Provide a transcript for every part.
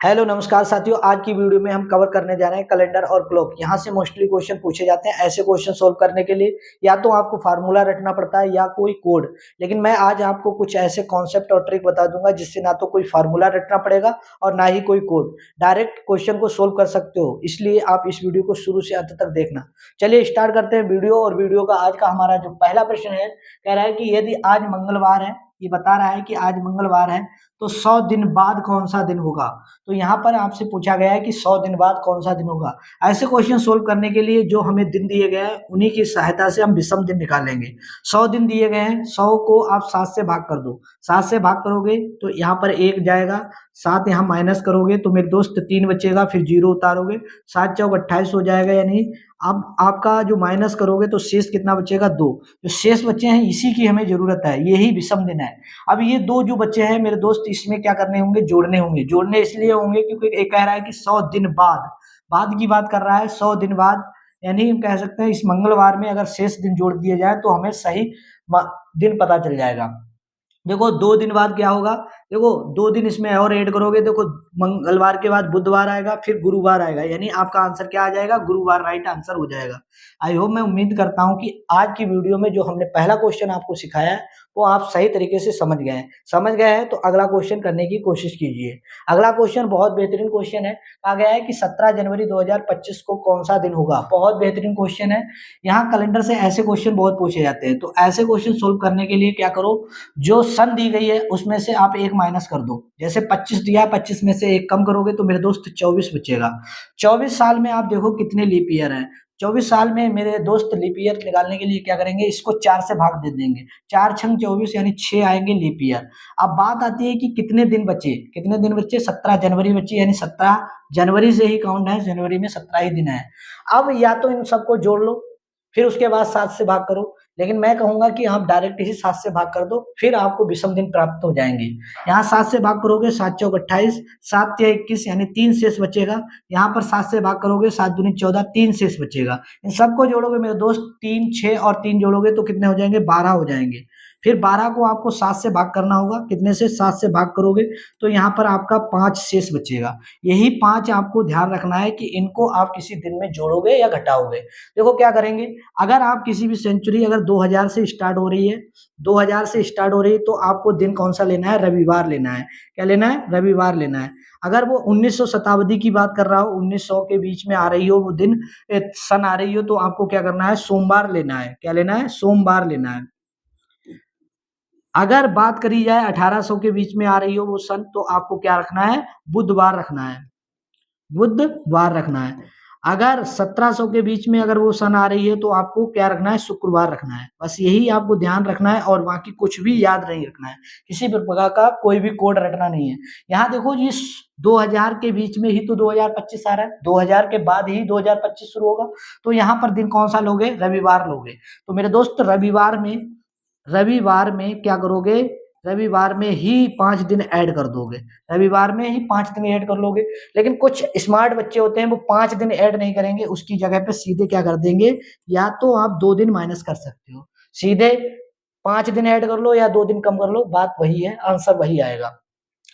Hello नमस्कार साथियों, आज की वीडियो में हम कवर करने जा रहे हैं कैलेंडर और क्लॉक। यहाँ से मोस्टली क्वेश्चन पूछे जाते हैं। ऐसे क्वेश्चन सोल्व करने के लिए या तो आपको फार्मूला रटना पड़ता है या कोई कोड, लेकिन मैं आज आपको कुछ ऐसे कॉन्सेप्ट और ट्रिक बता दूंगा जिससे ना तो कोई फार्मूला रटना पड़ेगा और ना ही कोई कोड, डायरेक्ट क्वेश्चन को सोल्व कर सकते हो। इसलिए आप इस वीडियो को शुरू से अंत तक देखना। चलिए स्टार्ट करते हैं वीडियो। और वीडियो का आज का हमारा जो पहला प्रश्न है, कह रहा है कि यदि आज मंगलवार है, ये बता रहा है कि आज मंगलवार है तो 100 दिन बाद कौन सा दिन होगा। तो यहाँ पर आपसे पूछा गया है कि 100 दिन बाद कौन सा दिन होगा। ऐसे क्वेश्चन सोल्व करने के लिए जो हमें दिन दिए गए हैं उन्हीं की सहायता से हम विषम दिन निकालेंगे। 100 दिन दिए गए हैं, 100 को आप 7 से भाग कर दो। 7 से भाग करोगे तो यहाँ पर 1 जाएगा, 7 यहाँ माइनस करोगे तो मेरे दोस्त 3 बचेगा, फिर 0 उतारोगे, 7 चौक 28 हो जाएगा। यानी अब आपका जो माइनस करोगे तो शेष कितना बचेगा, 2। जो शेष बचे हैं इसी की हमें जरूरत है, यही विषम दिन है। अब ये 2 जो बचे हैं मेरे दोस्त, इसमें क्या करने होंगे, जोड़ने होंगे। जोड़ने इसलिए होंगे क्योंकि एक कह रहा है कि 100 दिन बाद की बात कर रहा है, 100 दिन बाद। यानी हम कह सकते हैं इस मंगलवार में अगर शेष दिन जोड़ दिए जाए तो हमें सही दिन पता चल जाएगा। देखो 2 दिन बाद क्या होगा, देखो 2 दिन इसमें और ऐड करोगे, देखो मंगलवार के बाद बुधवार आएगा, फिर गुरुवार आएगा। यानी आपका आंसर क्या आ जाएगा, गुरुवार राइट आंसर हो जाएगा। आई होप, मैं उम्मीद करता हूं कि आज की वीडियो में जो हमने पहला क्वेश्चन आपको सिखाया है वो आप सही तरीके से समझ गए हैं तो अगला क्वेश्चन करने की कोशिश कीजिए। अगला क्वेश्चन बहुत बेहतरीन क्वेश्चन है। कहा गया है कि 17 जनवरी 2025 को कौन सा दिन होगा। बहुत बेहतरीन क्वेश्चन है। यहाँ कैलेंडर से ऐसे क्वेश्चन बहुत पूछे जाते हैं, तो ऐसे क्वेश्चन सोल्व करने के लिए क्या करो, जो सन दी गई है उसमें से आप 1 माइनस कर दो। जैसे 25 दिया, 25 में से 1 कम करोगे तो मेरे दोस्त 24 बचेगा। 24 साल में आप देखो कितने लीप ईयर हैं। 24 साल में मेरे दोस्त लीप ईयर निकालने के लिए क्या करेंगे, इसको 4 से भाग दे देंगे। 4 छंग 24 यानी 6 आएंगे लीप ईयर। अब बात आती है कि कितने दिन बचे, 17 जनवरी बची, यानी 17 जनवरी से ही काउंट है, जनवरी में 17 ही दिन है। अब या तो इन सबको जोड़ लो, फिर उसके बाद 7 से भाग करो, लेकिन मैं कहूंगा कि आप डायरेक्ट ही 7 से भाग कर दो, फिर आपको विषम दिन प्राप्त हो जाएंगे। यहाँ 7 से भाग करोगे, 7 चौक 28, 7 तिया 21 यानी 3 शेष बचेगा। यहाँ पर 7 से भाग करोगे, 7 दूनी 14, 3 शेष बचेगा। इन सबको जोड़ोगे मेरे दोस्त, 3 6 और 3 जोड़ोगे तो कितने हो जाएंगे, 12 हो जाएंगे। फिर 12 को आपको 7 से भाग करना होगा। कितने से, 7 से भाग करोगे तो यहाँ पर आपका 5 शेष बचेगा। यही 5 आपको ध्यान रखना है कि इनको आप किसी दिन में जोड़ोगे या घटाओगे। देखो क्या करेंगे, अगर आप किसी भी सेंचुरी अगर 2000 से स्टार्ट हो रही है, 2000 से स्टार्ट हो रही है तो आपको दिन कौन सा लेना है, रविवार लेना है। क्या लेना है, रविवार लेना है। अगर वो 1900 शताब्दी की बात कर रहा हो, 1900 के बीच में आ रही हो वो दिन, सन आ रही हो, तो आपको क्या करना है, सोमवार लेना है। क्या लेना है, सोमवार लेना है। अगर बात करी जाए 1800 के बीच में आ रही हो वो सन, तो आपको क्या रखना है, बुधवार रखना है, बुधवार रखना है। अगर 1700 के बीच में अगर वो सन आ रही है तो आपको क्या रखना है, शुक्रवार रखना है। बस यही आपको ध्यान रखना है और बाकी कुछ भी याद नहीं रखना है। किसी प्रकार का कोई भी कोड रटना नहीं है। यहाँ देखो ये 2000 के बीच में ही तो 2025 आ रहा है, 2000 के बाद ही 2025 शुरू होगा, तो यहाँ पर दिन कौन सा लोगे, रविवार लोगे। तो मेरे दोस्त रविवार में क्या करोगे, रविवार में ही 5 दिन ऐड कर दोगे। रविवार में ही 5 दिन ऐड कर लोगे। लेकिन कुछ स्मार्ट बच्चे होते हैं वो 5 दिन ऐड नहीं करेंगे, उसकी जगह पे सीधे क्या कर देंगे, या तो आप 2 दिन माइनस कर सकते हो, सीधे 5 दिन ऐड कर लो या 2 दिन कम कर लो, बात वही है, आंसर वही आएगा।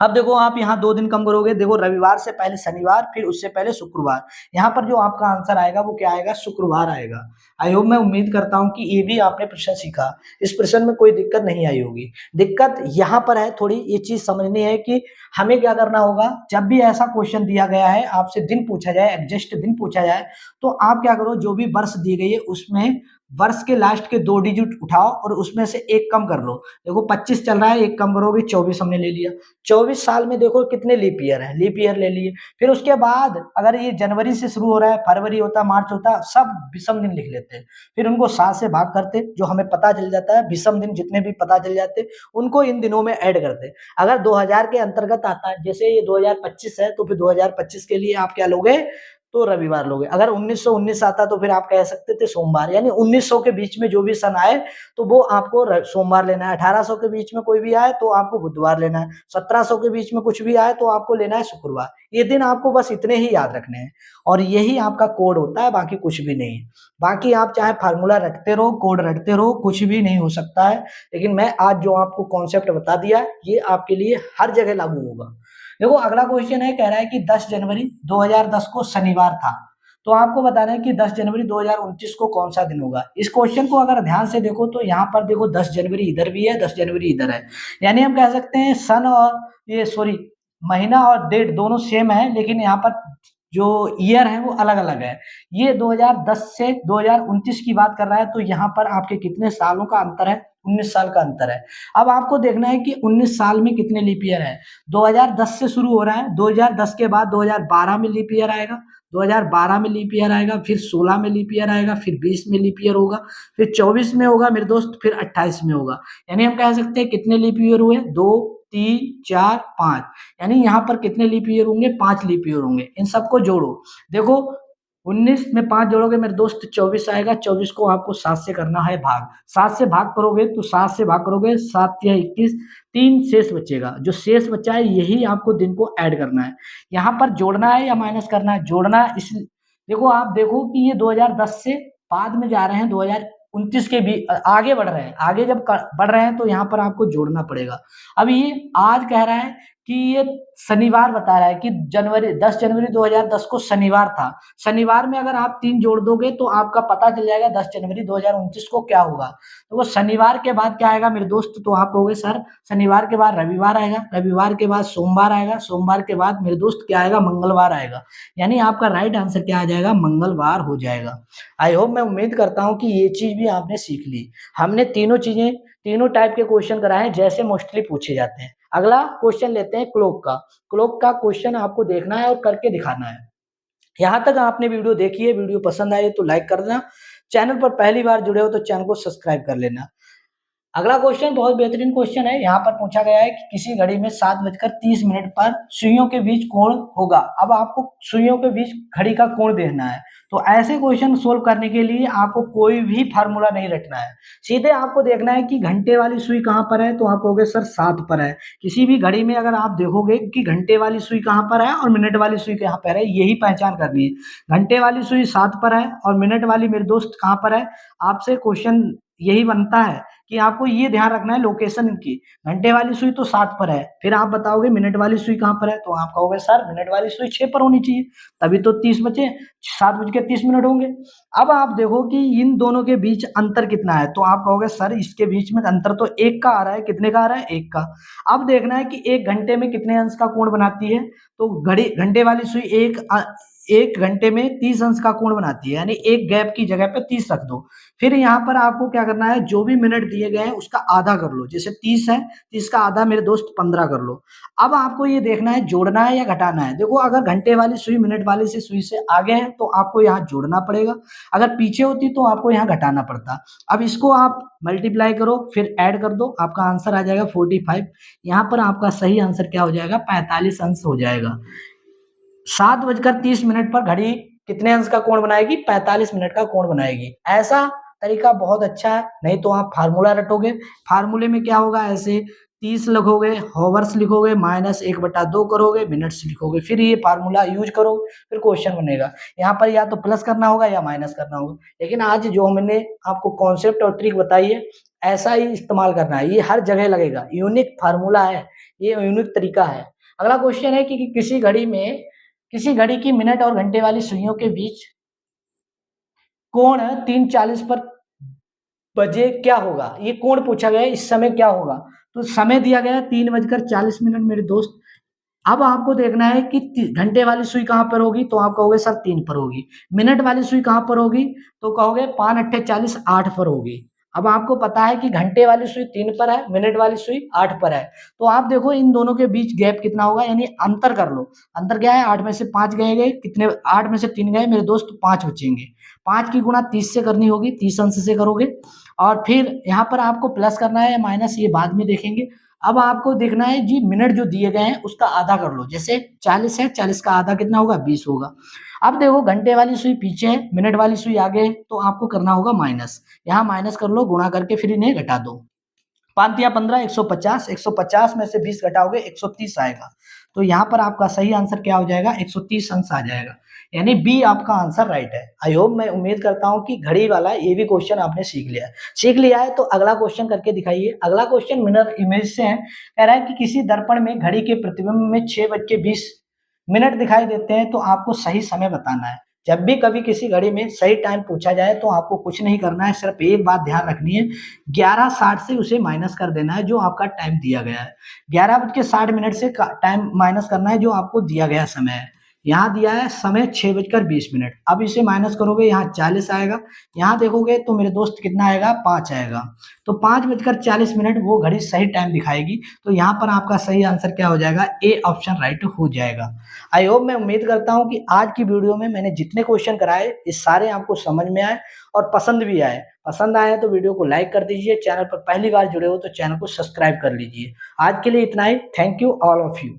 अब देखो आप यहाँ 2 दिन कम करोगे, देखो रविवार से पहले शनिवार, फिर उससे पहले शुक्रवार। यहाँ पर जो आपका आंसर आएगा वो क्या आएगा, शुक्रवार आएगा। आई होप, मैं उम्मीद करता हूँ कि ये भी आपने प्रश्न सीखा, इस प्रश्न में कोई दिक्कत नहीं आई होगी। दिक्कत यहाँ पर है, थोड़ी ये चीज समझनी है कि हमें क्या करना होगा। जब भी ऐसा क्वेश्चन दिया गया है, आपसे दिन पूछा जाए, एग्जैक्ट दिन पूछा जाए, तो आप क्या करो, जो भी वर्ष दी गई है उसमें वर्ष के लास्ट के 2 डिजिट उठाओ और उसमें से 1 कम कर लो। देखो 25 चल रहा है, 1 कम करोगे 24 हमने ले लिया। 24 साल में देखो कितने लीप ईयर है, लीप ईयर ले लिए। फिर उसके बाद अगर ये जनवरी से शुरू हो रहा है, फरवरी होता, मार्च होता, सब विषम दिन लिख लेते हैं। फिर उनको 7 से भाग करते, जो हमें पता चल जाता है, विषम दिन जितने भी पता चल जाते उनको इन दिनों में ऐड करते। अगर 2000 के अंतर्गत आता है, जैसे ये 2025 है, तो फिर 2025 के लिए आप क्या लोगे, तो रविवार लोगे। अगर 1919 आता तो फिर आप कह सकते थे सोमवार। यानी 1900 के बीच में जो भी सन आए तो वो आपको सोमवार लेना है। 1800 के बीच में कोई भी आए तो आपको बुधवार लेना है। 1700 के बीच में कुछ भी आए तो आपको लेना है शुक्रवार। ये दिन आपको बस इतने ही याद रखने हैं और यही आपका कोड होता है, बाकी कुछ भी नहीं है। बाकी आप चाहे फार्मूला रटते रहो, कोड रटते रहो, कुछ भी नहीं हो सकता है। लेकिन मैं आज जो आपको कॉन्सेप्ट बता दिया, ये आपके लिए हर जगह लागू होगा। देखो अगला क्वेश्चन है, कह रहा है कि 10 जनवरी 2010 को शनिवार था, तो आपको बताना है कि 10 जनवरी 2029 को कौन सा दिन होगा। इस क्वेश्चन को अगर ध्यान से देखो तो यहाँ पर देखो 10 जनवरी इधर भी है, 10 जनवरी इधर है, यानी हम कह सकते हैं सन और ये सॉरी महीना और डेट दोनों सेम है, लेकिन यहाँ पर जो ईयर है वो अलग अलग है। ये 2010 से 2029 की बात कर रहा है, तो यहाँ पर आपके कितने सालों का अंतर है, 19 साल का अंतर है। अब आपको देखना है कि 19 साल में कितने लीप ईयर है। 2010 से शुरू हो रहा है, 2010 के बाद 2012 में लीप ईयर आएगा, 2012 में लीप ईयर आएगा, फिर 16 में लीप ईयर आएगा, फिर 20 में लीप ईयर होगा, फिर 24 में होगा मेरे दोस्त, फिर 28 में होगा। यानी हम कह सकते हैं कितने लीप ईयर हुए, 2 3 4 5, यानी यहाँ पर कितने लीप ईयर होंगे, 5 लीप ईयर होंगे। इन सबको जोड़ो, देखो 19 में 5 जोड़ोगे मेरे दोस्त 24 आएगा, 24 को आपको 7 से करना है भाग, 7 से भाग करोगे तो 7 से भाग करोगे 7 या 21, 3 शेष बचेगा, जो शेष बचा है यही आपको दिन को ऐड करना है। यहाँ पर जोड़ना है या माइनस करना है, जोड़ना है। इस देखो आप देखो कि ये 2010 से बाद में जा रहे हैं, 2029 के भी आगे बढ़ रहे हैं, आगे जब बढ़ रहे हैं तो यहाँ पर आपको जोड़ना पड़ेगा। अब ये आज कह रहा है कि ये शनिवार बता रहा है कि 10 जनवरी 2010 को शनिवार था। शनिवार में अगर आप 3 जोड़ दोगे तो आपका पता चल जाएगा 10 जनवरी 2029 को क्या होगा। तो वो शनिवार के बाद क्या आएगा मेरे दोस्त, तो आप कहोगे सर शनिवार के बाद रविवार आएगा, रविवार के बाद सोमवार आएगा, सोमवार के बाद मेरे दोस्त क्या आएगा, मंगलवार आएगा। यानी आपका राइट आंसर क्या आ जाएगा, मंगलवार हो जाएगा। आई होप, मैं उम्मीद करता हूँ कि ये चीज भी आपने सीख ली। हमने तीनों चीजें, तीनों टाइप के क्वेश्चन कराए हैं जैसे मोस्टली पूछे जाते हैं। अगला क्वेश्चन लेते हैं क्लॉक का। क्लॉक का क्वेश्चन आपको देखना है और करके दिखाना है। यहाँ तक आपने वीडियो देखी है, वीडियो पसंद आई तो लाइक कर देना, चैनल पर पहली बार जुड़े हो तो चैनल को सब्सक्राइब कर लेना। अगला क्वेश्चन बहुत बेहतरीन क्वेश्चन है। यहाँ पर पूछा गया है कि किसी घड़ी में 7:30 पर सुइयों के बीच कोण होगा। अब आपको सुइयों के बीच घड़ी का कोण देखना है, तो ऐसे क्वेश्चन सोल्व करने के लिए आपको कोई भी फार्मूला नहीं रखना है, सीधे आपको देखना है कि घंटे वाली सुई कहाँ पर है, तो आप कहोगे सर 7 पर है। किसी भी घड़ी में अगर आप देखोगे कि घंटे वाली सुई कहाँ पर है और मिनट वाली सुई कहाँ पर है, यही पहचान करनी है। घंटे वाली सुई 7 पर है और मिनट वाली मेरे दोस्त कहाँ पर है। आपसे क्वेश्चन यही बनता है कि आपको ये ध्यान रखना है लोकेशन की। घंटे वाली सुई तो 7 पर है, फिर आप बताओगे मिनट वाली सुई कहाँ पर है, तो आप कहोगे सर मिनट वाली सुई 6 पर होनी चाहिए, तभी तो 30 बचे, 7:30 होंगे। अब आप देखो कि इन दोनों के बीच अंतर कितना है, तो आप कहोगे सर इसके बीच में अंतर तो 1 का आ रहा है। कितने का आ रहा है, 1 का। अब देखना है कि 1 घंटे में कितने अंश का कोण बनाती है, तो घंटे वाली सुई एक घंटे में 30 अंश का कोण बनाती है, यानी एक गैप की जगह पे 30 रख दो। फिर यहाँ पर आपको क्या करना है, जो भी मिनट दिए गए हैं उसका आधा कर लो, जैसे 30 है, 30 का आधा मेरे दोस्त 15 कर लो। अब आपको ये देखना है जोड़ना है या घटाना है। देखो अगर घंटे वाली सुई मिनट वाली से सुई से आगे है तो आपको यहाँ जोड़ना पड़ेगा, अगर पीछे होती तो आपको यहाँ घटाना पड़ता। अब इसको आप मल्टीप्लाई करो, फिर ऐड कर दो, आपका आंसर आ जाएगा 45। यहाँ पर आपका सही आंसर क्या हो जाएगा, 45 अंश हो जाएगा। 7:30 पर घड़ी कितने अंश का कोण बनाएगी, 45 मिनट का कोण बनाएगी। ऐसा तरीका बहुत अच्छा है, नहीं तो आप फार्मूला रटोगे। फार्मूले में क्या होगा, ऐसे 30 लिखोगे, हॉवर्स लिखोगे, -1/2 करोगे, मिनट्स लिखोगे, फिर ये फार्मूला यूज करो, फिर क्वेश्चन बनेगा। यहाँ पर या तो प्लस करना होगा या माइनस करना होगा, लेकिन आज जो मैंने आपको कॉन्सेप्ट और ट्रिक बताई है ऐसा ही इस्तेमाल करना है, ये हर जगह लगेगा। यूनिक फार्मूला है, ये यूनिक तरीका है। अगला क्वेश्चन है कि किसी घड़ी की मिनट और घंटे वाली सुइयों के बीच कोण 3:40 पर बजे क्या होगा। ये कोण पूछा गया है, इस समय क्या होगा, तो समय दिया गया है 3:40 मेरे दोस्त। अब आपको देखना है कि घंटे वाली सुई कहाँ पर होगी, तो आप कहोगे सर 3 पर होगी। मिनट वाली सुई कहाँ पर होगी, तो कहोगे 5×8 = 8 पर होगी। अब आपको पता है कि घंटे वाली सुई 3 पर है, मिनट वाली सुई 8 पर है, तो आप देखो इन दोनों के बीच गैप कितना होगा, यानी अंतर कर लो। अंतर क्या है, 8 में से 5 गए, कितने, 8 में से 3 गए मेरे दोस्त, 5 बचेंगे। 5 की गुणा 30 से करनी होगी, 30 अंश से करोगे, और फिर यहाँ पर आपको प्लस करना है या माइनस, ये बाद में देखेंगे। अब आपको देखना है जी मिनट जो दिए गए हैं उसका आधा कर लो, जैसे 40 है, 40 का आधा कितना होगा, 20 होगा। अब देखो घंटे वाली सुई पीछे है, मिनट वाली सुई आगे है, तो आपको करना होगा माइनस। यहाँ माइनस कर लो, गुणा करके फिर इन्हें घटा दो। 5 या 15, 150, 150 में से 20 घटाओगे 130 आएगा। तो यहाँ पर आपका सही आंसर क्या हो जाएगा, 130 अंश आ जाएगा, यानी बी आपका आंसर राइट है। आई होप, मैं उम्मीद करता हूँ कि घड़ी वाला ये भी क्वेश्चन आपने सीख लिया है। सीख लिया है तो अगला क्वेश्चन करके दिखाइए। अगला क्वेश्चन मिरर इमेज से है, कह रहा है कि किसी दर्पण में घड़ी के प्रतिबिंब में 6:20 दिखाई देते हैं, तो आपको सही समय बताना है। जब भी कभी किसी घड़ी में सही टाइम पूछा जाए तो आपको कुछ नहीं करना है, सिर्फ एक बात ध्यान रखनी है, 11:60 से उसे माइनस कर देना है जो आपका टाइम दिया गया है। 11:60 से टाइम माइनस करना है जो आपको दिया गया समय है। यहाँ दिया है समय 6:20। अब इसे माइनस करोगे, यहाँ 40 आएगा, यहाँ देखोगे तो मेरे दोस्त कितना आएगा, 5 आएगा। तो 5:40 वो घड़ी सही टाइम दिखाएगी। तो यहाँ पर आपका सही आंसर क्या हो जाएगा, ए ऑप्शन राइट हो जाएगा। आई होप, मैं उम्मीद करता हूँ कि आज की वीडियो में मैंने जितने क्वेश्चन कराए ये सारे आपको समझ में आए और पसंद भी आए। पसंद आए तो वीडियो को लाइक कर दीजिए, चैनल पर पहली बार जुड़े हो तो चैनल को सब्सक्राइब कर लीजिए। आज के लिए इतना ही। Thank you all of you.